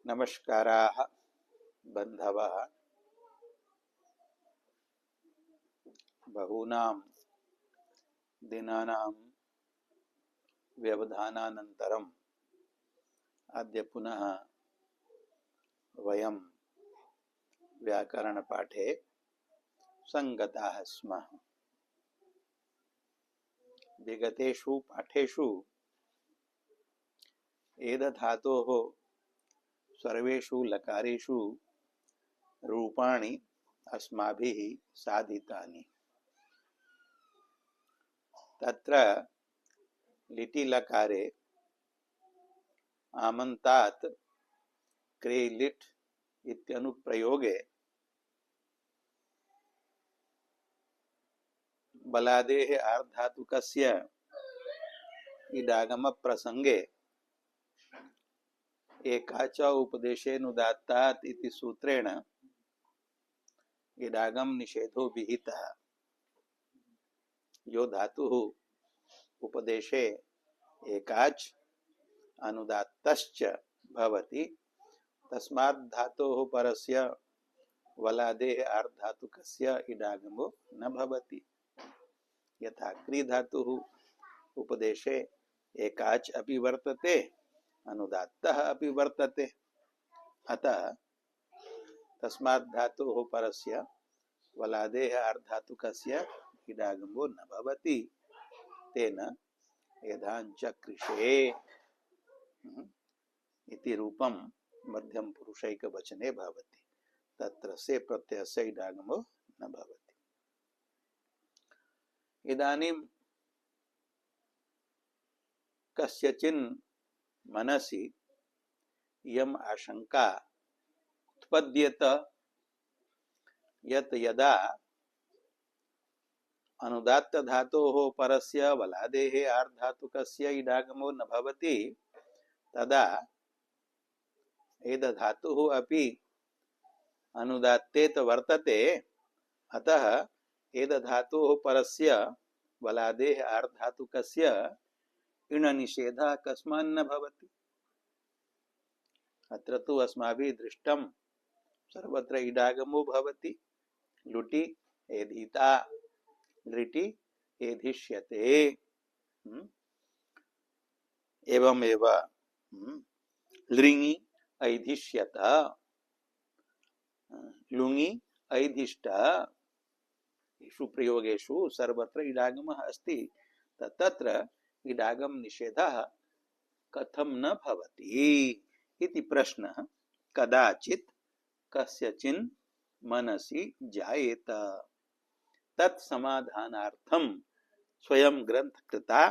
नमस्काराः बन्धवः। बहूनां दिनानां व्यवधानानन्तरम् अद्य पुनः वयं व्याकरणपाठे संगताः स्मः। विगतेषु पाठेषु एधधातोः सर्वेषु लकारेषु रूपाणि अस्माभिः साधितानि। तत्र लिटि लकारे आमन्तात् क्रे लिट् इत्यनुप्रयोगे बलादेः आर्धातुकस्य इडागम प्रसंगे एकाच उपदेशेनुदात्तात् इति सूत्रेण इडागम निषेधो विहितः। यो धातुः उपदेशे एकाच अनुदात्तश्च भवति तस्मात् धातोः परस्य वलादेः आर्धातुकस्य इडागमो न भवति। यथा क्री धातुः उपदेशे एकाच अपि वर्तते अनुदात्तः अपि वर्तते, अतः तस्मात् धातोः परस्य वलादेः आर्धातुकस्य इडागमो न भवति। तेन यथाञ्चक्रिषे इति रूपं मध्यम पुरुषैकवचने भवति। तत्र से प्रत्ययस्य इडागमो न भवति। इदानीं कस्यचिन् मनसि यम आशंका उत्पद्येत यत् यदा अनुदात्त धातोः परस्य वलादेः आर्धातुकस्य इडागमो न भवति तदा एद धातुः अपि अनुदात्तेत वर्तते, अतः एद धातोः परस्य वलादेः आर्धातुकस्य इण निषेधः कस्मान्न भवति। अत्र तु अस्माभिः दृष्टं सर्वत्र इडागमो भवति। लुटि एधीता, लृटि एधिष्यते, एवमेव लृङि ऐधिष्यत, लुङि ऐधिष्ट। येषु प्रयोगेषु सर्वत्र इडागमः अस्ति, तत्र इडागम निषेधः कथं न भवति इति प्रश्नः कदाचित् कस्यचिन् मनसि जायेत। तत्समाधानार्थं स्वयं ग्रंथकृता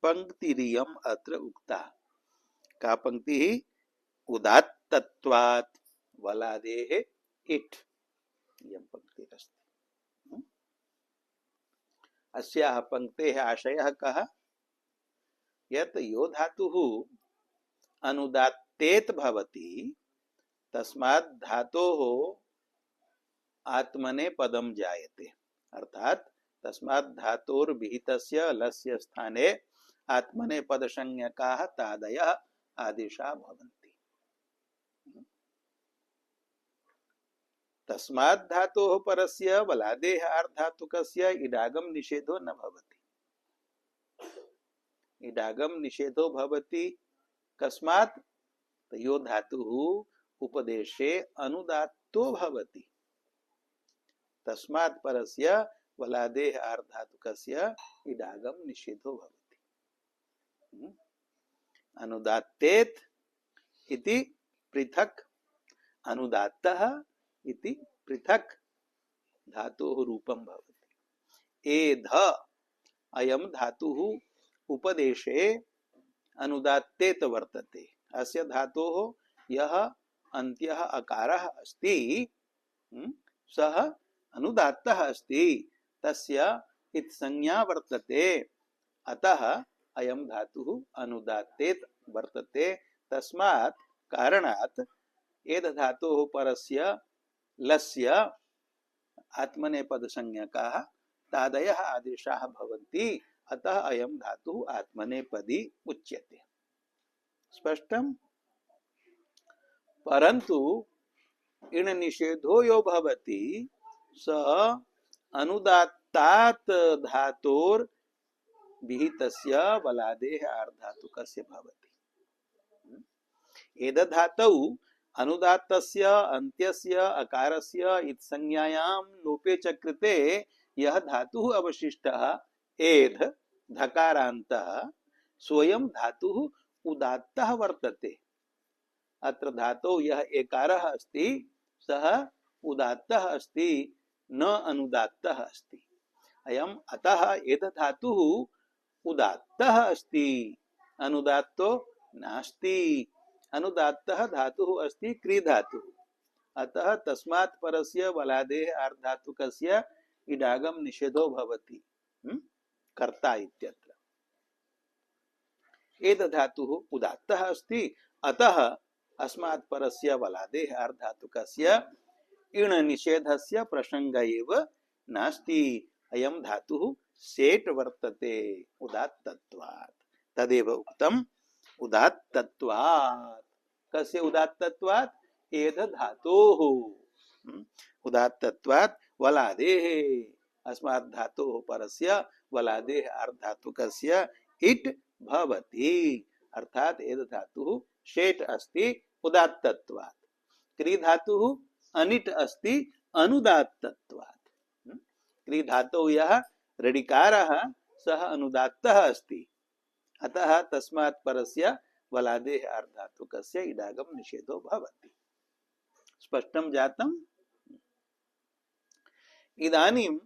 पंक्तिरियम् अत्र उक्ता। का पंक्तिः? उदात्तत्वात् वलादेः इट् इयं पंक्तिरस्ति। अस्याः पंक्तेः आशयः कः? यत् यो धातुः अनुदात्तेत भवति तस्मात् धातोः आत्मने पदम जायते, अर्थात तस्मात् धातोर्विहितस्य लस्य स्थाने आत्मने पदसंज्ञकाः तादयः आदेशाः भवन्ति। तस्मात् धातोः परस्य वलादेः आर्धातुकस्य इडागम निषेधो न भवति। इडागम निषेधो भवति कस्मात्? यो धातुः उपदेशे अनुदात्तो भवति। तस्मात् परस्य वलादेः आर्धातुकस्य इडागम निषेधो भवति। अनुदात्तेत इति पृथक्, अनुदात्तः इति पृथक् धातोः रूपं भवति। एध अयं धातुः उपदेशे अनुदात्तेत वर्तते। अस्य धातोः यः अन्त्यः अकारः अस्ति सः अनुदात्तः अस्ति, तस्य इत संज्ञा वर्तते, अतः अयं धातुः अनुदात्तेत वर्तते। तस्मात् कारणात् एद धातोः परस्य लस्य आत्मनेपद संज्ञकाः तादयः आदेशाः भवन्ति, अतः अयं धातुः आत्मनेपदी उच्यते। स्पष्टम्? परंतु इण निषेधो यो भवति स अनुदात्तात् धातोर विहितस्य बलादेः आर्धातुकस्य भवति। एतद्धातौ अनुदात्तस्य अन्त्यस्य अकारस्य इत्संज्ञायां लोपे च कृते यह धातुः अवशिष्टः एध धकारान्तः स्वयं धातुः उदात्तः वर्तते। अत्र धातौ यः एकारः अस्ति सः उदात्तः अस्ति, न अनुदात्तः अस्ति। अयम् अतः एतत् धातुः उदात्तः अस्ति, अनुदात्तो नास्ति। अनुदात्तः धातुः अस्ति क्री धातुः, अतः तस्मात् परस्य बलादेः आर्धातुकस्य इडागम निषेधो भवति कर्ता इत्यत्र। एतत् धातुः उदात्तः अस्ति, अतः अस्मात् परस्य बलादेः आर्धातुकस्य इण निषेधस्य प्रसंग एव नास्ति। अयं धातुः सेट् वर्तते उदात्तत्वात्। तदेव उक्तम् उदात्तत्वात्। कस्य उदात्तत्वात्? एध धातोः उदात्तत्वात् वलादेः, अस्मात् धातोः परस्य वलादेः आर्धातुकस्य इट् भवति, अर्थात एध धातुः शेट् अस्ति उदात्तत्वात्। क्री धातुः अनिट् अस्ति अनुदात्तत्वात्। क्री धातुः यः ऋडिकारः सः अनुदात्तः अस्ति, अतः तस्मात् परस्य वलादेः आर्धातुकस्य इडागम निषेधो भवति। स्पष्टं जातम्? इदानीं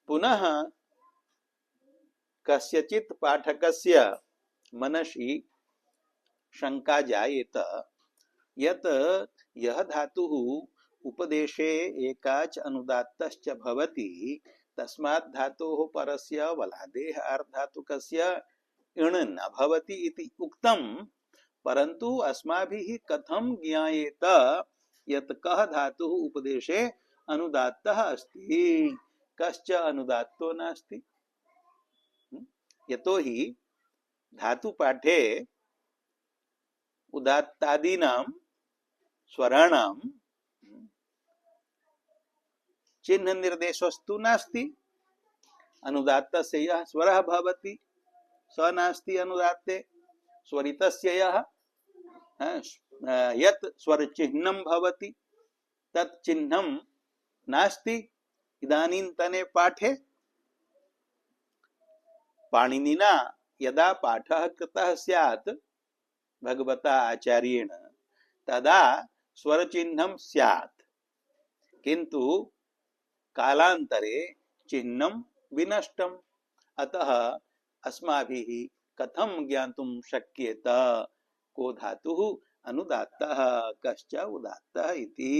पुनः कस्यचित् पाठकस्य मनसि शंका जायेत यत् यह धातुः उपदेशे एकाच अनुदात्तश्च भवति, तस्मात् धातोः परस्य वलादेः आर्धातुकस्य इण् न भवति इति उक्तं, परन्तु अस्माभिः कथं ज्ञायेत यत् कः धातुः उपदेशे अनुदात्तः अस्ति, कश्च अनुदात्तो नास्ति? यतोहि धातुपाठे उदात्तादीनां स्वराणां चिह्न निर्देशस्तु नास्ति। अनुदात्तस्य यः स्वरः भवति स नास्ति अनुदात्ते, स्वरितस्य यः यत् स्वरचिह्नं भवति तत् चिह्नं नास्ति। इदानीन्तने पाठे पाणिनिना यदा पाठः कृतः स्यात् भगवता आचार्येण तदा स्वरचिह्नं स्यात्, किन्तु कालान्तरे चिह्नं विनष्टम्। अतः अस्माभिः कथं ज्ञातुं शक्येत को धातुः अनुदात्तः कश्च उदात्तः इति?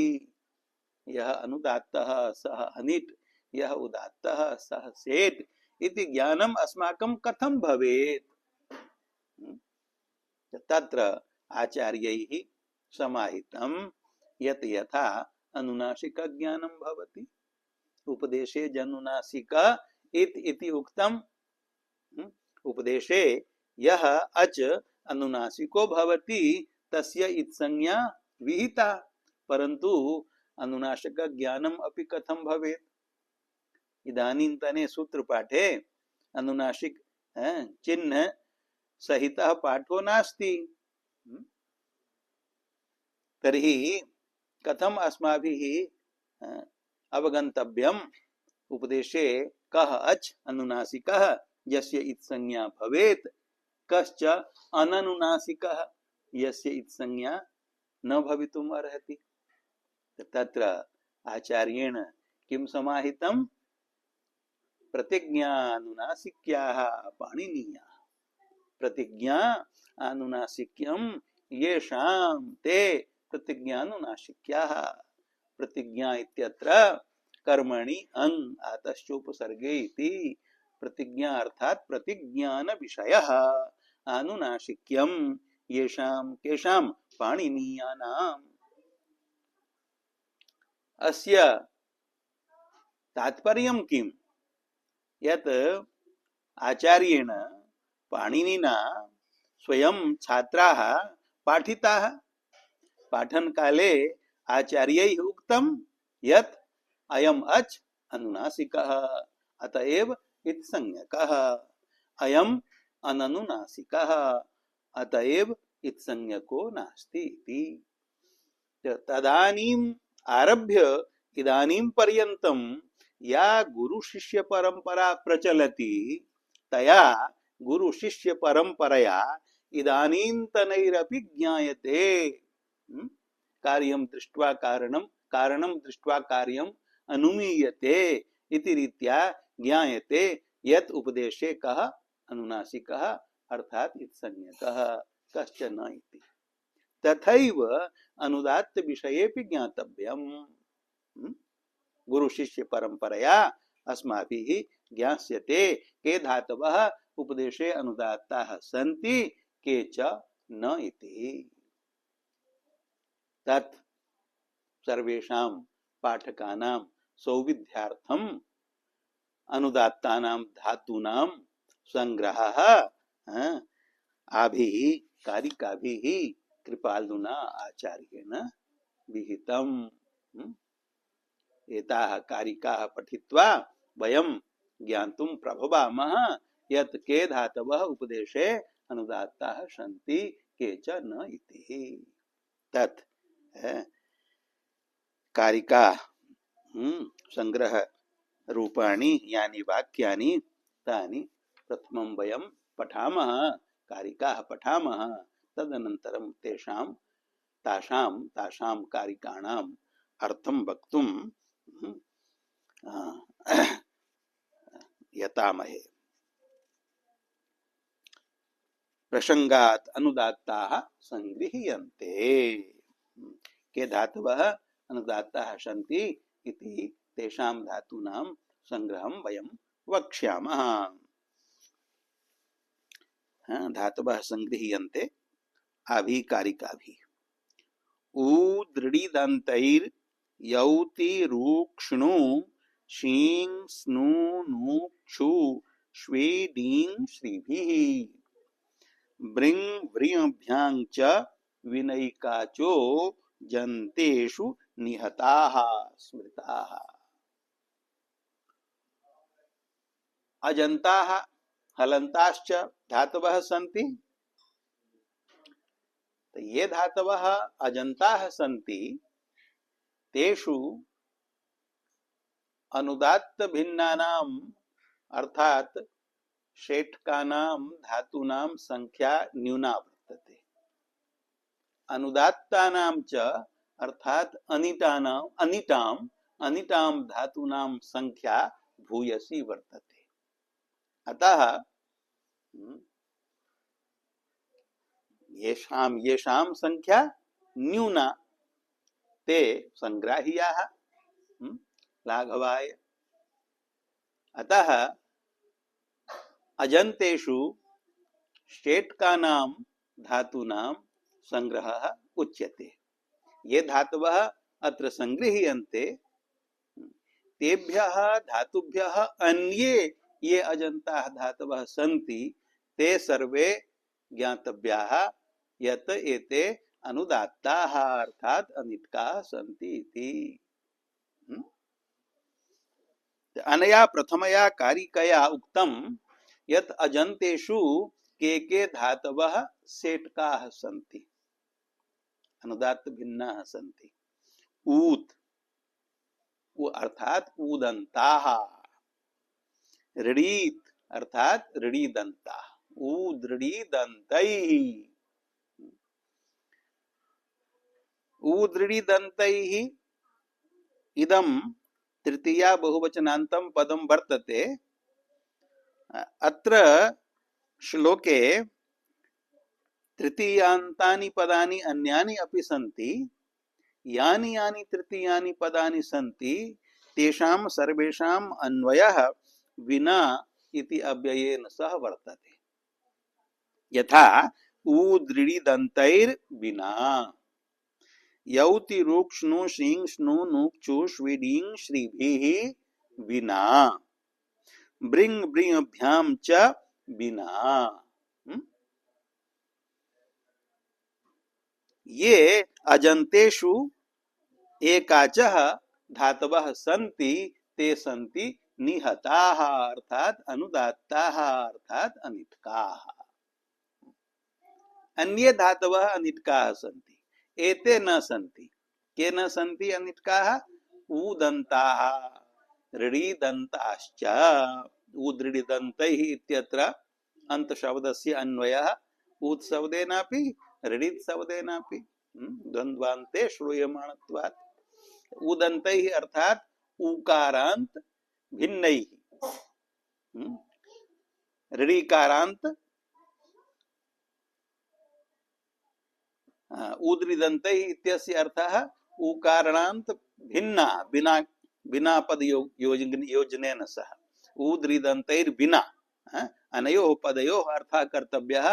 यः अनुदात्तः सः अनिट्, यः उदात्तः सः सेट् इति ज्ञानम् अस्माकं कथं भवेत्? तत्र आचार्यैः समाहितं यत् यथा अनुनासिक ज्ञानं भवति, उपदेशे जनुनासिक इति उक्तम्। उपदेशे यः अच अनुनासिको भवति तस्य इत्संज्ञा विहिता, परन्तु अनुनासिक ज्ञानम् अपि कथं भवेत्? इदानीन्तने सूत्रपाठे अनुनासिक चिह्न सहितः पाठो नास्ति। तर्हि कथम् अस्माभिः अवगन्तव्यम्? उपदेशे कः अच् अनुनासिकः यस्य इत्संज्ञा भवेत्, कश्च अननुनासिकः यस्य इत्संज्ञा न भवितुम् अर्हति। तत्र आचार्येण किं समाहितं? प्रतिज्ञा अनुनासिक्याः पाणिनीयाः। प्रतिज्ञा अनुनासिक्यं येषां ते प्रतिज्ञानुनासिक्याः। प्रतिज्ञा इत्यत्र कर्मणि अन् आतश्चोपसर्गे इति। प्रतिज्ञा अर्थात प्रतिज्ञान विषयः, अनुनासिक्यं येषां केषां पाणिनीयानाम्। अस्य तात्पर्यं किम्? यत् आचार्येण पाणिनिना स्वयं छात्राः पाठिताः। पाठन काले आचार्यैः उक्तं यत् अयम् अच् अनुनासिकः अतएव इत्संज्ञकः, अयम् अननुनासिकः अतएव इत्संज्ञको नास्ति इति। तदानीम् आरभ्य इदानीं पर्यन्तं या गुरु शिष्य परंपरा प्रचलति तया गुरु शिष्य परंपरया इदानीन्तनैरपि ज्ञायते। कार्यं दृष्ट्वा कारणं, कारणं दृष्ट्वा कार्यम् अनुमीयते इति रीत्या ज्ञायते यत् उपदेशे कः अनुनासिकः अर्थात् इत्संज्ञकः कश्चन इति। तथैव अनुदात्त विषयेपि ज्ञातव्यम्। गुरु शिष्य परंपरया अस्माभिः ज्ञास्यते के धातवः उपदेशे अनुदात्ताः सन्ति के च न इति। तत् सर्वेषां पाठकानां सौविध्यार्थम् अनुदात्तानां धातूनां संग्रहः आभिः कारिकाभिः कृपालुना आचार्येण विहितम्। एताः कारिकाः पठित्वा वयं ज्ञातुं प्रभवामः यत् के धातवः उपदेशे अनुदात्ताः सन्ति के च न इति। तत् कारिका संग्रह रूपाणि यानि वाक्यानि तानि प्रथमं वयं पठामः, कारिकाः पठामः, तदनन्तरं तासां कारिकाणाम् अर्थं वक्तुं यतामहे। प्रसंगात् अनुदात्ताः संगृह्यन्ते। के धातवः अनुदात्ताः सन्ति इति तेषां धातूनां संग्रहं वयं वक्ष्यामः। धातवः संगृह्यन्ते आभि कारिकाभि। ऊदृढिदन्तैर् यौति रूक्ष्णु शीं स्नु नु क्षु श्वे डीं श्रीभिः ब्रिंग व्रियभ्यां च विनयिकाचो जन्तेषु निहताः स्मृताः। अजन्ताः हलन्ताश्च धातवः सन्ति। तो ये धातवः अजन्ताः सन्ति तेषु अनुदात्त भिन्नानाम् अर्थात षेठकानां धातूनां संख्या न्यूना वर्तते। अनुदात्तानां च अर्थात अनिटां धातूनां संख्या भूयसी वर्तते। अतः येषां संख्या न्यूना ते संग्राह्याः लाघवाय। अतः अजन्तेषु षेठकानां धातूनां संग्रहः उच्यते। ये धातवः अत्र संगृह्यन्ते तेभ्यः धातुभ्यः अन्ये ये अजन्ताः धातवः सन्ति ते सर्वे ज्ञातव्याः यत् एते अनुदात्ताः अर्थात अनिटकाः सन्ति इति। अनया प्रथमया कारिकया उक्तं यत् अजन्तेषु के धातवः षेठकाः सन्ति, अनुदात्त भिन्नाः सन्ति। ऊत् अर्थात ऊदन्ताः, ऋडीत् अर्थात ऋडीदन्ताः, ऊदृडीदन्तैः। ऊदृडीदन्तैः इदं तृतीया बहुवचनान्तं पदं वर्तते। अत्र श्लोके तृतीयान्तानि पदानि अन्यानि अपि सन्ति। यानि यानि तृतीयानि पदानि सन्ति तेषां सर्वेषाम् अन्वयः विना इति अव्ययेन सह वर्तते। यथा ऊदृडीदन्तैर् विना, यौति रूक्ष्णु शीं स्नु नुक्षु श्वीडीं श्रीभिः विना, ब्रिंग ब्रियभ्यां च विना। ये अजंतेषु एकाचः धातवः सन्ति ते सन्ति निहताः अर्थात अनुदात्ताः अर्थात अनिटकाः। अन्ये धातवः अनिटकाः सन्ति एते न सन्ति। के न सन्ति अनिटकाः? ऊदन्ताः ऋडीदन्ताश्च। ऊदृडिदन्तैः इत्यत्र अन्त शब्दस्य अन्वयः ऊत् शब्देनापि ऋडित् शब्देनापि द्वन्द्वान्ते श्रूयमाणत्वात्। ऊदन्तैः अर्थात ऊकारांत भिन्नैः। ऋडिकारांत ऊदृदन्तैः इत्यस्य अर्थः ऊकारणांत भिन्ना बिना बिना पद योजनेन सह ऊदृदन्तैर्विना अनयोः पदयोः अर्थः कर्तव्यः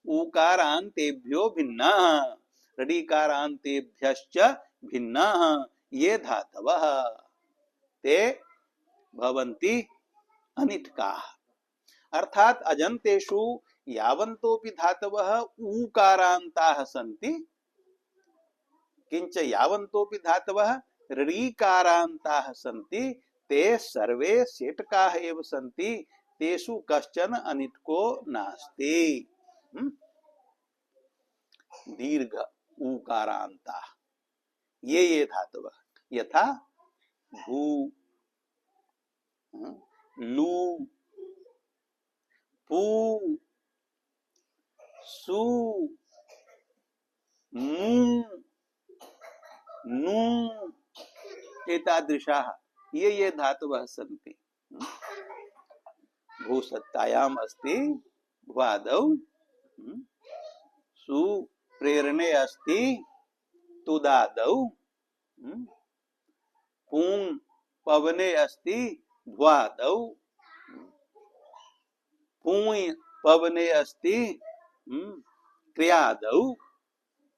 ऊकारान्तेभ्यो भिन्नः ऋडिकारान्तेभ्यश्च भिन्नः ये धातवः ते भवन्ति अनिटकाः। अर्थात अजन्तेषु यावन्तोपि धातवः ऊकारान्ताः सन्ति किंच यावन्तोपि धातवः ऋडिकारान्ताः सन्ति ते सर्वे सेटकाः एव सन्ति तेषु कश्चन अनिटको नास्ति। दीर्घ ऊकारान्ताः ये धातवः यथा भू लू पू सु मू नू एतादृशाः ये धातवः सन्ति। भूसत्तायाम् अस्ति भ्वादौ सु प्रेरणे अस्ति तुदादौ पूं पवने अस्ति भ्वादौ पूञ् पवने अस्ति क्रियादौ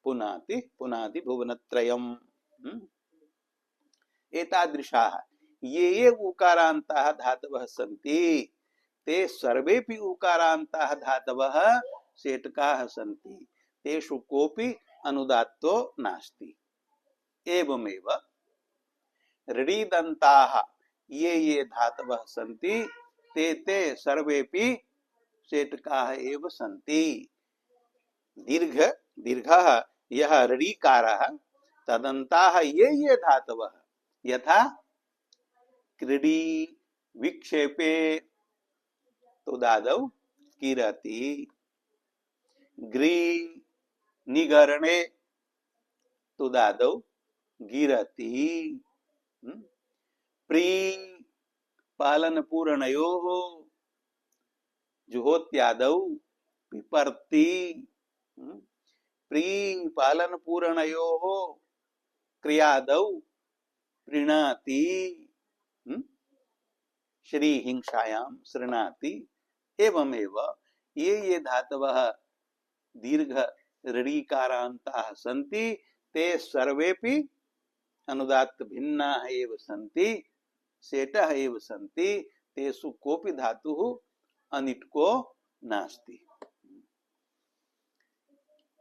पुनाति पुनाति भुवनत्रयम्। एतादृशाः ये उकारान्ताः धातवः सन्ति ते सर्वेपि उकारान्ताः धातवः सेटकाः सन्ति तेषु कोऽपि अनुदात्तो नास्ति। एवमेव ऋडिदन्ताः ये धातवः सन्ति ते सर्वेपि सेटकाः एव सन्ति। दीर्घः यः ऋडिकारः तदन्ताः ये धातवः यथा क्रीडी विक्षेपे तुदादौ किरति ग्री निगरणे तुदादौ गिरति प्री पालन पूर्णयोः जुहोत्यादौ पिपर्ति प्री पालन पूर्णयोः क्रियादौ प्रीणाति श्री हिंसायां शृणाति। एवमेव ये धातवः दीर्घ ऋडिकारान्ताः सन्ति ते सर्वेपि अनुदात्त भिन्नाः एव सन्ति सेटः एव सन्ति तेषु कोऽपि धातुः अनिटको नास्ति।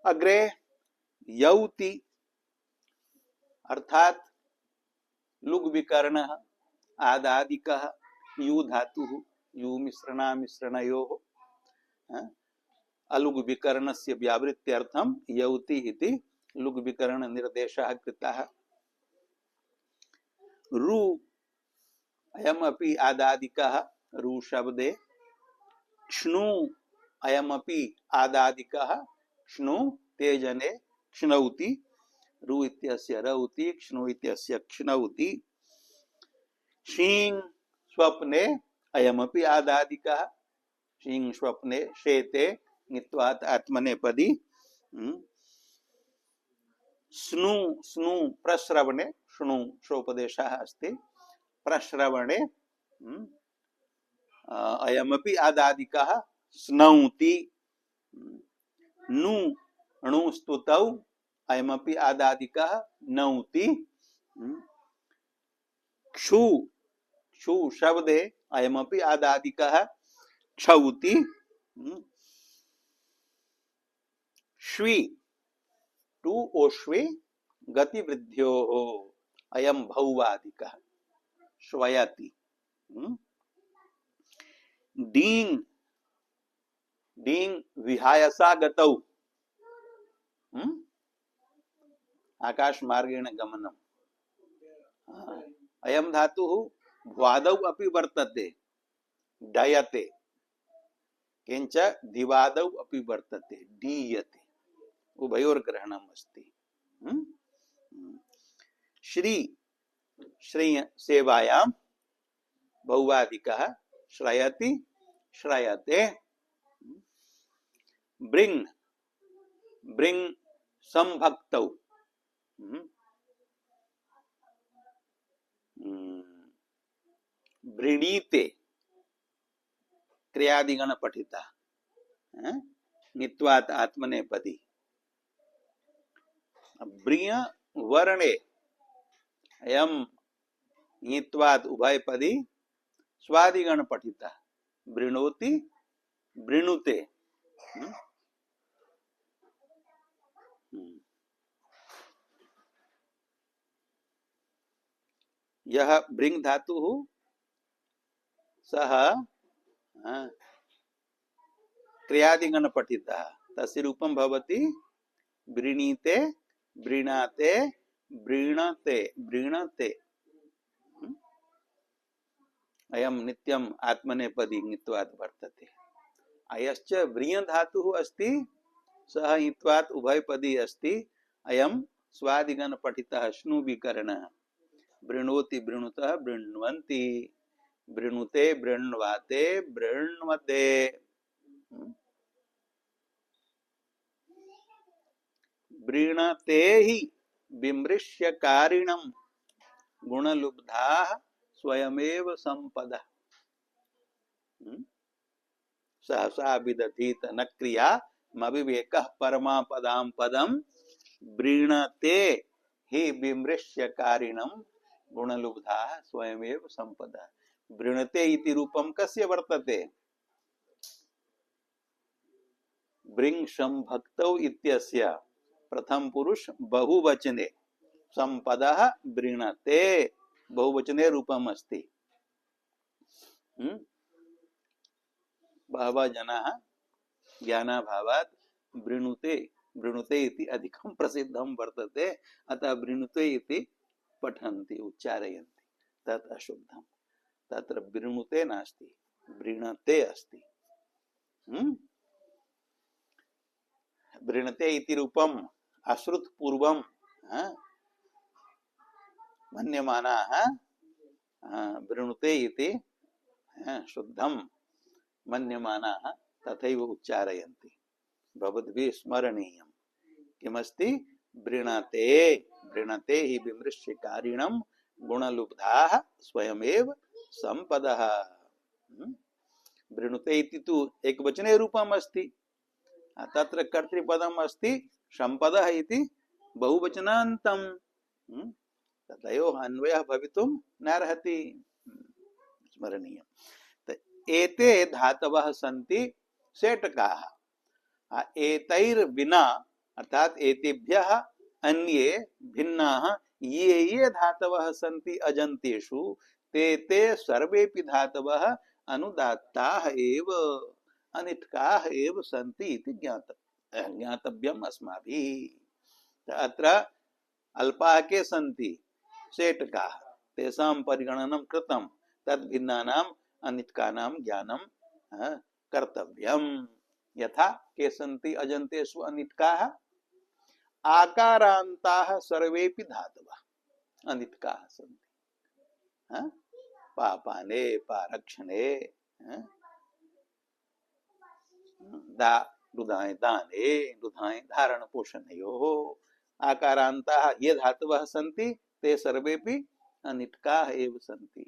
अग्रे यौति अर्थात लुग् विकरणः आदादिकः यू धातुः यू मिश्रणामिश्रणयोः अलुग् विकरणस्य व्यावृत्त्यर्थं यौति इति लुग् विकरण निर्देशः कृतः। रु अयमपि आदादिकः रु शब्दे क्ष्णु अयमपि आदादिकः क्ष्णु तेजने क्ष्णौति रु इत्यस्य रौति क्ष्णु इत्यस्य क्ष्णौति। शीं स्वप्ने अयमपि आदादिकः शीं स्वप्ने शेते नित्वात् आत्मनेपदी। स्नु स्नु प्रश्रवणे श्नु सोपदेशः अस्ति प्रश्रवणे अयमपि आदादिकः स्नौति। नु अणु स्तुतौ अयमपि आदादिकः नौति। क्षु क्षु शब्दे अयमपि आदादिकः क्षौति। श्वी टू ओष्वे गतिवृद्ध्योः अयं भौवादिकः श्वयति। डींग डींग विहायसा गतौ आकाश मार्गेण गमनम्। अयं धातुः भ्वादौ अपि वर्तते डयते, किंच दिवादौ अपि वर्तते डीयते, उभयोर्ग्रहणम् अस्ति। श्री श्रेय सेवायां बहुवादिकः श्रयति श्रयते। Bring bring संभक्तौ वृणीते क्रियादिगण पठिता नित्वात् आत्मनेपदी। ब्रिय वर्णे अयम नित्वात् उभयपदी स्वादिगण पठिता वृणोति वृणुते। यह ब्रिंग धातु सह क्रियादिगण पठिता तस्य रूपं भवति वृणीते वृणाते वृणते वृणते। अयं नित्यम् आत्मनेपदी नित्वात् वर्तते। अयश्च व्रिय धातुः अस्ति सः नित्वात् उभयपदी अस्ति। अयं स्वादिगण पठितः श्नु विकरणः वृणोति वृणुतः वृण्वन्ति वृणुते वृण्वाते वृण्वते। वृणते हि विमृश्यकारिणं गुणलुब्धाः स्वयमेव संपदः। सहसा विदधीत न क्रिया मविवेकः परमापदां पदं वृणते हि विमृश्यकारिणं गुणलुब्धाः स्वयमेव संपदः। वृणते इति रूपं कस्य वर्तते? ब्रिंग संभक्तौ इत्यस्य प्रथम पुरुष बहुवचने संपदः वृणते बहुवचने रूपम् अस्ति। बहवः जनाः ज्ञानाभावात् वृणुते वृणुते इति अधिकं प्रसिद्धं वर्तते, अतः वृणुते इति पठन्ति उच्चारयन्ति। तत् अशुद्धं। तत्र वृणुते नास्ति वृणते अस्ति। वृणते इति रूपम् अश्रुत पूर्वं मन्यमानाः वृणुते इति शुद्धं मन्यमानाः तथैव उच्चारयन्ति। भवद्भिः स्मरणीयं किमस्ति? वृणते वृणते हि विमृश्यकारिणं गुणलुब्धाः स्वयमेव संपदः। वृणुते इति तु एकवचने रूपम् अस्ति, तत्र कर्तृपदम् अस्ति संपदः इति बहुवचनान्तं। तयोः अन्वयः भवितुं नार्हति। स्मरणीयम्। एते धातवः सन्ति सेटकाः। एतैर्विना अर्थात एतेभ्यः अन्ये भिन्नाः ये ये धातवः सन्ति अजन्तेषु ते ते सर्वेपि धातवः अनुदात्ताः एव अनिष्काः एव सन्ति इति ज्ञातव्यम् अस्माभिः। अत्र अल्पाः के सन्ति? सेटकाः। तेषां परिगणनं कृतं। तद् भिन्नानाम् अनिष्कानां ज्ञानं कर्तव्यम्। यथा के सन्ति अजन्तेषु अनिष्काः? आकारान्ताः सर्वेपि धातवः अनिष्काः सन्ति। पापाने पारक्षणे रुधाय दाने रुधाय धारण पोषणयोः आकारान्ताः ये धातवः सन्ति ते सर्वेपि अनिष्काः एव सन्ति।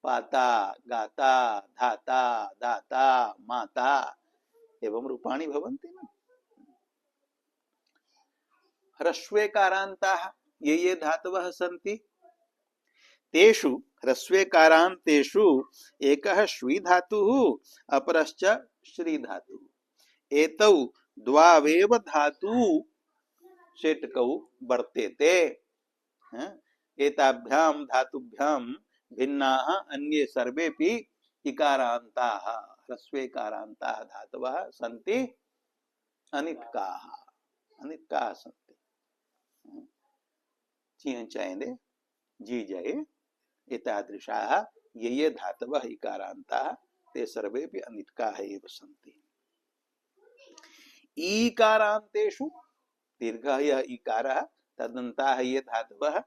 पाता गाता धाता दाता माता एवं रूपाणि भवन्ति न। ह्रस्वेकारान्ताः ये ये धातवः सन्ति तेषु ह्रस्वेकारान्तेषु एकः श्वी धातुः अपरश्च श्री धातुः। एतौ द्वावेव धातु षट्कौ वर्तेते। एताभ्यां धातुभ्यां भिन्नाः अन्ये सर्वेपि इकारान्ताः ह्रस्वेकारान्ताः धातवः सन्ति अनिट्काः अनिट्काः सन्ति। चीं चायन्दे जी जये एतादृशाः ये धातवः इकारान्ताः ते सर्वेपि अनिट्काः एव सन्ति। ईकारान्तेषु दीर्घः यः ईकारः तदन्ताः ये धातवः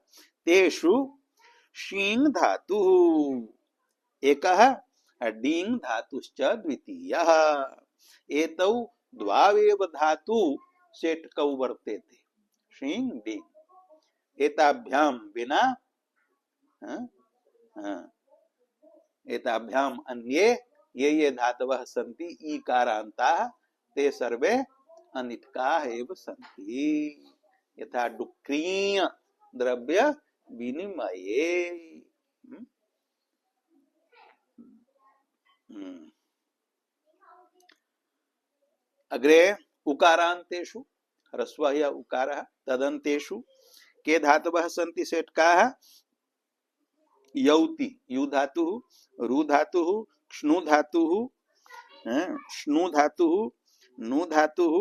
तेषु शींग धातुः एकः डींग धातुश्च द्वितीयः। एतौ द्वावेव धातु षट्कौ वर्तेते शींग डींग। एताभ्यां विना एताभ्यां अन्ये ये धातवः सन्ति ईकारान्ताः ते सर्वे अनिट्काः एव सन्ति। यथा डुक्रीय द्रव्य विनिमये। अग्रे उकारान्तेषु ह्रस्वः या उकारः तदन्तेषु के धातवः सन्ति षट्काः। यौति यु धातुः रु धातुः क्ष्णु धातुः श्नु धातुः नु धातुः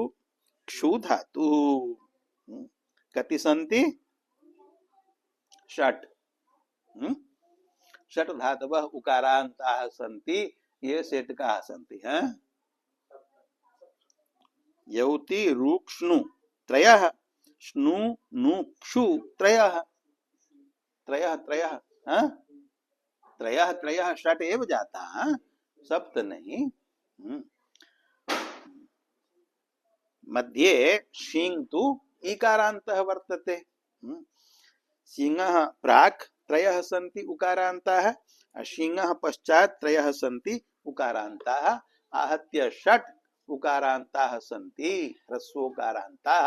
क्षु धातुः। कति सन्ति षट्। षट् धातवः उकारान्ताः सन्ति ये षट्काः सन्ति। यौति रुक्ष्णु त्रयः श्नु नु क्षु त्रयः त्रयः त्रयः त्रयः त्रयः षट् एव जाता सप्त नहीं। मध्ये शींग तु ईकारान्तः वर्तते। सिंहः प्राक् त्रयः सन्ति उकारान्ताः सिंहः पश्चात् त्रयः सन्ति उकारान्ताः आहत्य षट् उकारान्ताः सन्ति ह्रस्वोकारान्ताः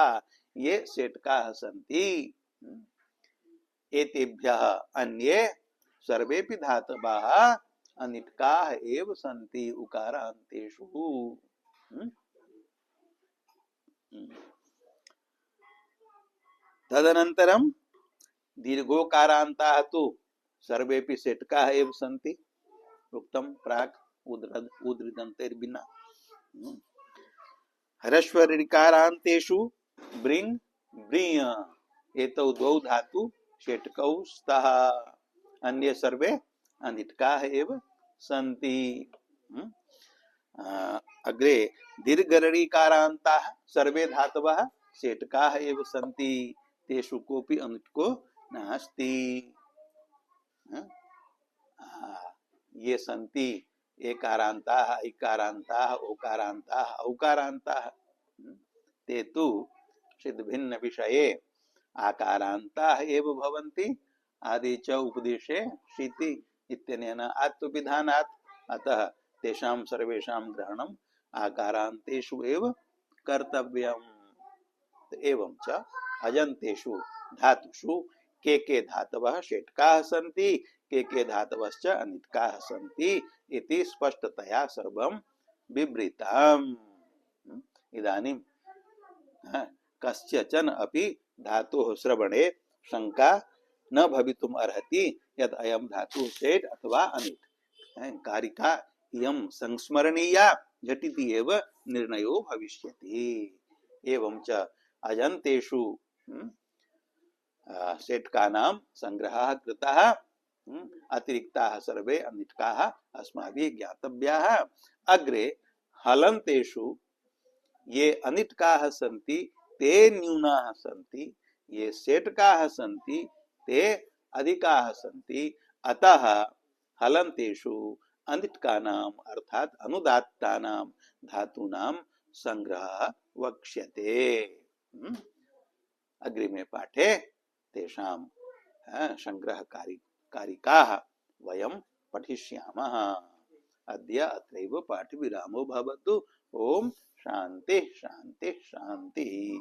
ये षट्काः सन्ति। एतेभ्यः अन्ये सर्वेपि धातवः अनिट्काः एव सन्ति उकारान्तेषु। तदनन्तरं दीर्घोकारान्ताः तु सर्वेपि षट्काः एव सन्ति उक्तं प्राक् उद्धृतन्तेर्विना। ह्रस्वऋकारान्तेषु ब्रिङ् ब्रिय एतौ द्वौ धातु षट्कौ स्तः अन्ये सर्वे अनिट्काः एव सन्ति। अग्रे दीर्घऋकारान्ताः सर्वे धातवः षट्काः एव सन्ति तेषु कोऽपि अनिट्को नास्ति। ये सन्ति एकारान्ताः इकारान्ताः ओकारान्ताः औकारान्ताः ते तु सिद्धभिन्न विषये आकारान्ताः एव भवन्ति। आदि च उपदेशे शीति इत्यनेन आत्मविधानात् अतः तेषां सर्वेषां ग्रहणम् आकारान्तेषु एव कर्तव्यम्। एवं च अजन्तेषु धातुषु के धातवः षट्काः सन्ति के धातवश्च अनिट्काः सन्ति इति स्पष्टतया सर्वं विवृतम्। इदानीं कस्यचन अपि धातोः श्रवणे शंका न भवितुम् अर्हति यत् अयं धातुः षट् अथवा अनिट्। कारिका इयं संस्मरणीया झटिति एव निर्णयो भविष्यति। एवं च अजन्तेषु षट्कानां संग्रहः कृतः। अतिरिक्ताः सर्वे अनिट्काः अस्माभिः ज्ञातव्याः। अग्रे हलन्तेषु ये अनिट्काः सन्ति ते न्यूनाः सन्ति ये षट्काः सन्ति ते अधिकाः सन्ति। अतः हलन्तेषु अनिट्कानाम् अर्थात् अनुदात्तानां धातूनां संग्रहः वक्ष्यते। अग्रिमे पाठे तेषां संग्रहकारिकाः वयं पठिष्यामः। अद्य अत्रैव पाठविरामो भवतु। ओम शान्ति शान्ति शान्तिः।